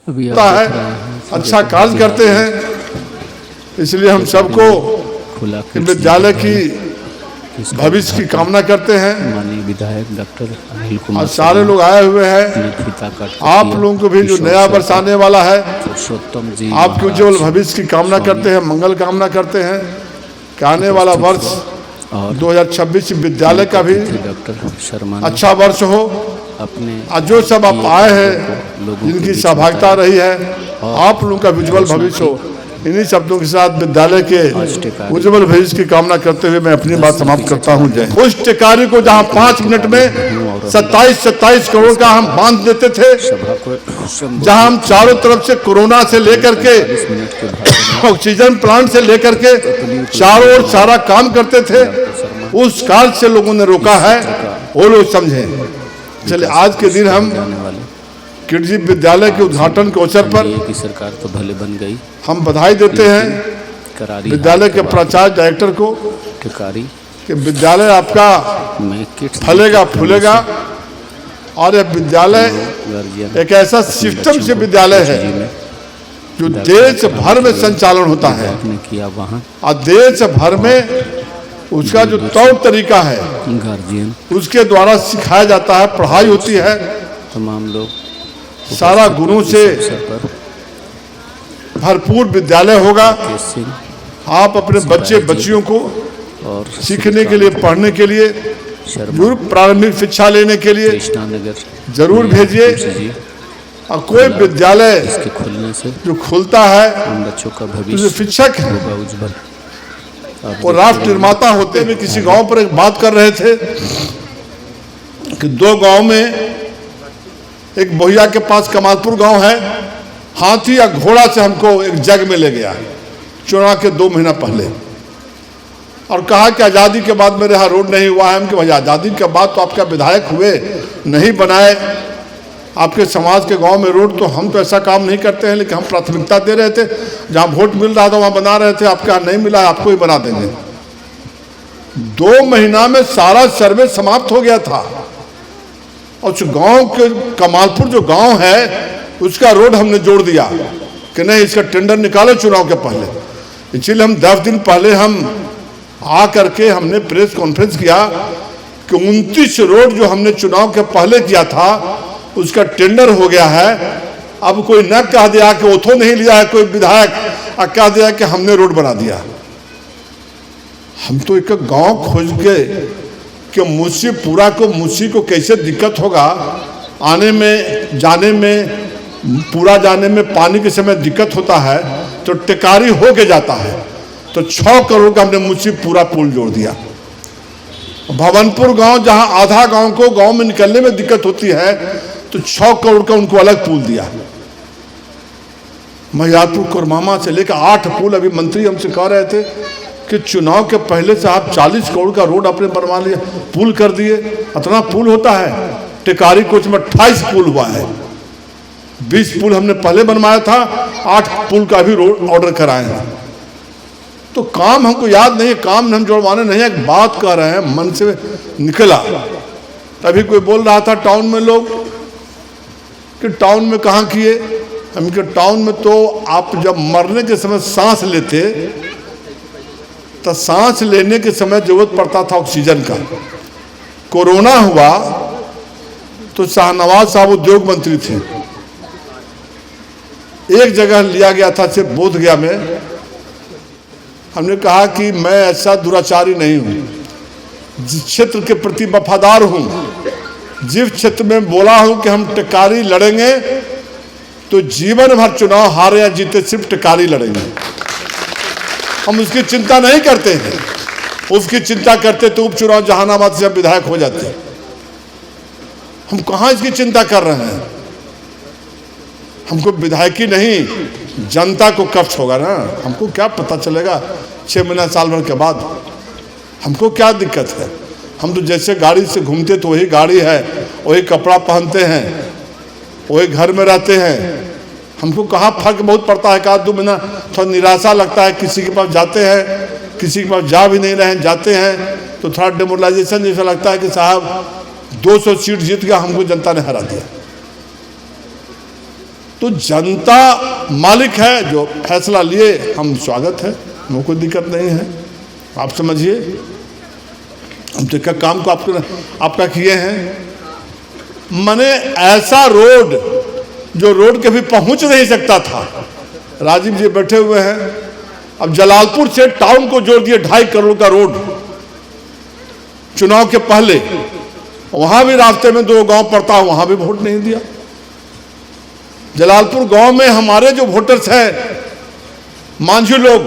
होता है, अच्छा कार्य करते हैं। इसलिए हम सबको विद्यालय की भविष्य की कामना करते हैं। माननीय विधायक डॉक्टर अनिल कुमार और सारे लोग आए हुए हैं। आप लोगों को भी जो नया वर्ष आने वाला है, आपके उज्जवल भविष्य की कामना करते हैं, मंगल कामना करते हैं कि आने वाला वर्ष 2026 विद्यालय का भी अच्छा वर्ष हो। अपने जो सब आप आए हैं, जिनकी सहभागिता रही है, आप लोगों का उज्जवल भविष्य हो। इन्हीं शब्दों के साथ विद्यालय के उज्जवल भविष्य की कामना करते हुए मैं अपनी बात समाप्त करता हूं। जय। उस टिकारी को जहां 5 मिनट में 27 करोड़ का हम बांध देते थे, जहां हम चारों तरफ से कोरोना से लेकर के ऑक्सीजन प्लांट से लेकर के चारों ओर सारा काम करते थे, उस कार्य से लोगों ने रोका है। वो लोग समझे। चलिए, आज के दिन हम किडजी विद्यालय के उद्घाटन के अवसर पर की सरकार तो भले बन गई, हम बधाई देते हैं विद्यालय के प्राचार्य डायरेक्टर को कि विद्यालय आपका फलेगा फूलेगा। और यह विद्यालय एक ऐसा सिस्टम से विद्यालय है जो देश भर में संचालन होता है, और देश भर में उसका जो तौर तरीका है उसके द्वारा सिखाया जाता है, पढ़ाई होती है। तमाम लोग सारा गुणों से भरपूर विद्यालय होगा। आप अपने बच्चे बच्चियों को सीखने के लिए, पढ़ने के लिए, जरूर प्रारंभिक शिक्षा लेने के लिए जरूर भेजिए। और कोई विद्यालय जो खुलता है बच्चों का भविष्य शिक्षक और राष्ट्र निर्माता होते हैं। किसी गांव पर एक बात कर रहे थे कि 2 गांव में, एक बोहिया के पास कमालपुर गांव है, हाथी या घोड़ा से हमको एक जग में ले गया चुनाव के 2 महीना पहले, और कहा कि आज़ादी के बाद मेरे यहाँ रोड नहीं हुआ है। हम कि भाई आज़ादी के बाद तो आपका विधायक हुए, नहीं बनाए आपके समाज के गांव में रोड, तो हम तो ऐसा काम नहीं करते हैं। लेकिन हम प्राथमिकता दे रहे थे, जहाँ वोट मिल रहा था वहाँ बना रहे थे। आपके यहाँ नहीं मिला, आपको ही बना देंगे। 2 महीना में सारा सर्वे समाप्त हो गया था। और उस गांव के कमालपुर जो गांव है उसका रोड हमने जोड़ दिया कि नहीं, इसका टेंडर निकालो चुनाव के पहले। इसलिए हम 10 दिन पहले हम आ करके हमने प्रेस कॉन्फ्रेंस किया कि 29 रोड जो हमने चुनाव के पहले किया था उसका टेंडर हो गया है। अब कोई न कह दिया कि ओथो नहीं लिया है कोई विधायक, और कह दिया कि हमने रोड बना दिया। हम तो एक गांव खोज गए कि मुंशीपुरा को, मुंशी को कैसे दिक्कत होगा आने में, जाने में, पूरा जाने में पानी के समय दिक्कत होता है, तो टिकारी हो के जाता है। तो 6 करोड़ का हमने मुंशीपुरा पुल जोड़ दिया। भवनपुर गांव, जहां आधा गांव को गांव में निकलने में दिक्कत होती है, तो 6 करोड़ का उनको अलग पुल दिया। महियापुर कोरमामा से लेकर 8 पुल। अभी मंत्री हमसे कह रहे थे कि चुनाव के पहले से आप 40 करोड़ का रोड आपने बनवा लिया, पुल कर दिए। इतना पुल होता है? टिकारी कोच में 28 पुल हुआ है। 20 पुल हमने पहले बनवाया था, 8 पुल का भी रोड ऑर्डर कराए हैं। तो काम हमको याद नहीं है, काम हम जोड़वाने नहीं है, एक बात कर रहे हैं, मन से निकला। तभी कोई बोल रहा था टाउन में लोग कि टाउन में कहाँ किए। हम के टाउन में तो आप जब मरने के समय सांस लेते तो सांस लेने के समय जरूरत पड़ता था ऑक्सीजन का। कोरोना हुआ तो शाहनवाज साहब उद्योग मंत्री थे, एक जगह लिया गया था सिर्फ बोधगया में। हमने कहा कि मैं ऐसा दुराचारी नहीं हूं, जिस क्षेत्र के प्रति वफादार हूं, जिस क्षेत्र में बोला हूं कि हम टिकारी लड़ेंगे, तो जीवन भर चुनाव हारे या जीते सिर्फ टिकारी लड़ेंगे। हम उसकी चिंता नहीं करते हैं। उसकी चिंता करते तो उपचुनाव जहानाबाद से विधायक हो जाते। हम कहाँ इसकी चिंता कर रहे हैं? हमको विधायकी नहीं, जनता को कष्ट होगा ना। हमको क्या पता चलेगा 6 महीना साल भर के बाद? हमको क्या दिक्कत है? हम तो जैसे गाड़ी से घूमते तो वही गाड़ी है, वही कपड़ा पहनते हैं, वही घर में रहते हैं। हमको कहाँ फर्क बहुत पड़ता है? का 2 महीना थोड़ा निराशा लगता है, किसी के पास जाते हैं, किसी के पास जा भी नहीं रहे, जाते हैं तो थोड़ा डिमोरलाइजेशन जैसा लगता है कि साहब 200 सीट जीत गया, हमको जनता ने हरा दिया। तो जनता मालिक है, जो फैसला लिए हम स्वागत है, हमें कोई दिक्कत नहीं है। आप समझिए, हम तो क्या काम को आपका किए हैं। मैंने ऐसा रोड, जो रोड कभी पहुंच नहीं सकता था, राजीव जी बैठे हुए हैं, अब जलालपुर से टाउन को जोड़ दिए 2.5 करोड़ का रोड। चुनाव के पहले वहां भी रास्ते में 2 गांव पड़ता, वहां भी वोट नहीं दिया। जलालपुर गांव में हमारे जो वोटर्स हैं मांझी लोग,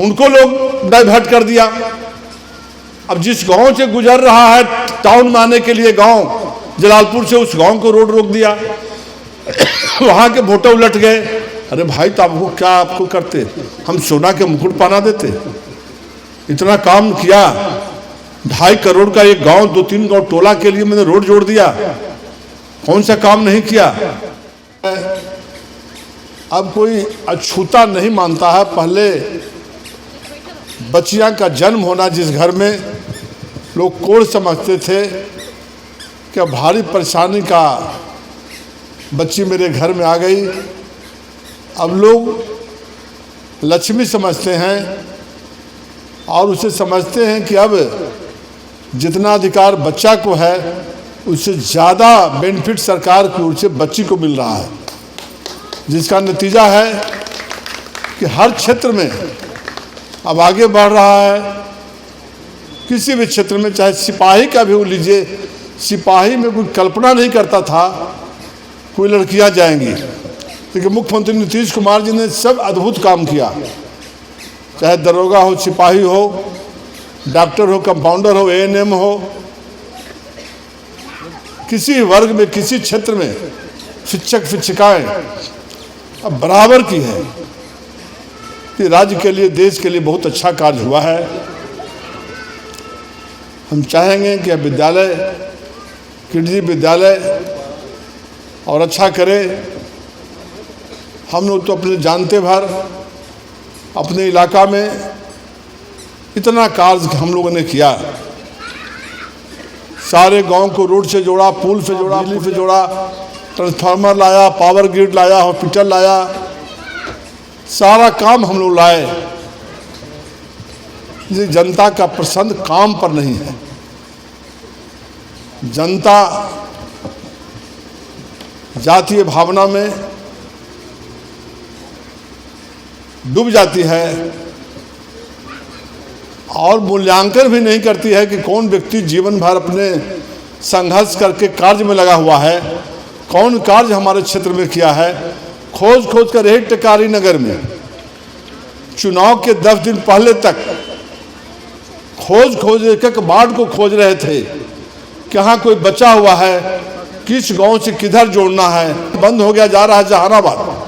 उनको लोग डाइवर्ट कर दिया। अब जिस गांव से गुजर रहा है टाउन में आने के लिए गांव, जलालपुर से उस गांव को रोड रोक दिया। वहां के वोटर उलट गए। अरे भाई, तो आपको क्या आपको करते, हम सोना के मुकुट पहना देते। इतना काम किया, 2.5 करोड़ का एक गांव, 2-3 गांव टोला के लिए मैंने रोड जोड़ दिया। कौन सा काम नहीं किया। अब कोई अछूता नहीं मानता है। पहले बच्चियां का जन्म होना, जिस घर में लोग कोढ़ समझते थे कि भारी परेशानी का बच्ची मेरे घर में आ गई, अब लोग लक्ष्मी समझते हैं और उसे समझते हैं कि अब जितना अधिकार बच्चा को है, उससे ज़्यादा बेनिफिट सरकार की ओर से बच्ची को मिल रहा है, जिसका नतीजा है कि हर क्षेत्र में अब आगे बढ़ रहा है। किसी भी क्षेत्र में, चाहे सिपाही का भी लीजिए, सिपाही में कोई कल्पना नहीं करता था कोई लड़कियां जाएंगी, लेकिन मुख्यमंत्री नीतीश कुमार जी ने सब अद्भुत काम किया। चाहे दरोगा हो, सिपाही हो, डॉक्टर हो, कंपाउंडर हो, एएनएम हो, किसी वर्ग में, किसी क्षेत्र में शिक्षक शिक्षिकाएं अब बराबर की है। कि राज्य के लिए, देश के लिए बहुत अच्छा कार्य हुआ है। हम चाहेंगे कि विद्यालय, किडजी विद्यालय और अच्छा करे। हम लोग तो अपने जानते भर अपने इलाका में इतना कार्य हम लोगों ने किया। सारे गांव को रोड से जोड़ा, पुल से जोड़ा, बिजली से जोड़ा, ट्रांसफार्मर लाया, पावर ग्रिड लाया, हॉस्पिटल लाया, सारा काम हम लोग लाए। ये जनता का प्रसन्न काम पर नहीं है। जनता जातीय भावना में डूब जाती है और मूल्यांकन भी नहीं करती है कि कौन व्यक्ति जीवन भर अपने संघर्ष करके कार्य में लगा हुआ है, कौन कार्य हमारे क्षेत्र में किया है। खोज खोज कर रहे टिकारी नगर में चुनाव के 10 दिन पहले तक खोज एक एक वार्ड को खोज रहे थे कि यहाँ कोई बचा हुआ है, किस गांव से किधर जोड़ना है। बंद हो गया, जा रहा है जहानाबाद।